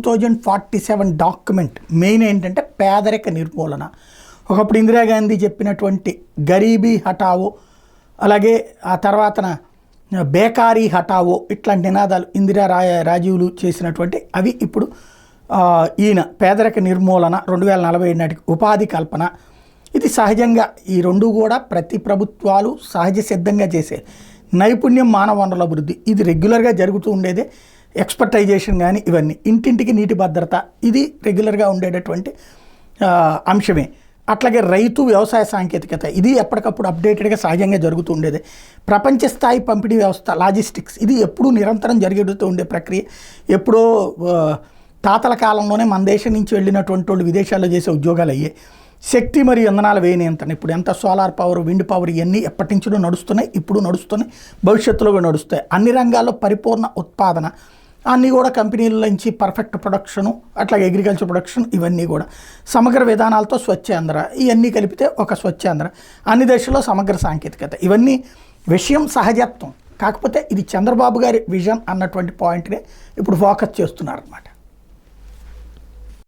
2047 document main ఏంటంటే పేదరిక నిర్మూలన. ఒకప్పుడు ఇందిరాగాంధీ చెప్పినటువంటి గరీబీ హటావో, అలాగే ఆ తర్వాతన బేకారీ హటావో, ఇట్లాంటి నినాదాలు రాజీవులు చేసినటువంటి అవి ఇప్పుడు ఈయన పేదరిక నిర్మూలన 2047 నాటికి ఉపాధి కల్పన. ఇది సహజంగా ఈ రెండు కూడా ప్రతి ప్రభుత్వాలు సహజ సిద్ధంగా చేసే నైపుణ్యం, మానవ వనరుల అభివృద్ధి ఇది రెగ్యులర్గా జరుగుతూ ఉండేదే. ఎక్స్పర్టైజేషన్ కానీ ఇవన్నీ, ఇంటింటికి నీటి భద్రత ఇది రెగ్యులర్గా ఉండేటటువంటి అంశమే. అట్లాగే రైతు వ్యవసాయ సాంకేతికత ఇది ఎప్పటికప్పుడు అప్డేటెడ్గా సహజంగా జరుగుతూ ఉండేది. ప్రపంచ స్థాయి పంపిణీ వ్యవస్థ, లాజిస్టిక్స్ ఇది ఎప్పుడూ నిరంతరం జరుగుతూ ఉండే ప్రక్రియ. ఎప్పుడో తాతల కాలంలోనే మన దేశం నుంచి వెళ్ళినటువంటి వాళ్ళు విదేశాల్లో చేసే ఉద్యోగాలు అయ్యాయి. శక్తి మరియు ఇంధనాల వ్యయ నియంత్రణ, ఇప్పుడు ఎంత సోలార్ పవర్, విండ్ పవర్ ఇవన్నీ ఎప్పటి నుంచో నడుస్తున్నాయి, ఇప్పుడు నడుస్తున్నాయి, భవిష్యత్తులో కూడా నడుస్తాయి. అన్ని రంగాల్లో పరిపూర్ణ ఉత్పాదన, అన్నీ కూడా కంపెనీల నుంచి పర్ఫెక్ట్ ప్రొడక్షను, అట్లాగే అగ్రికల్చర్ ప్రొడక్షన్ ఇవన్నీ కూడా సమగ్ర విధానాలతో స్వచ్ఛాంధ్ర, ఇవన్నీ కలిపితే ఒక స్వచ్ఛాంధ్ర. అన్ని దేశాల్లో సమగ్ర సాంకేతికత, ఇవన్నీ విషయం సహజత్వం. కాకపోతే ఇది చంద్రబాబు గారి విజన్ అన్నటువంటి పాయింట్నే ఇప్పుడు ఫోకస్ చేస్తున్నారు అన్నమాట.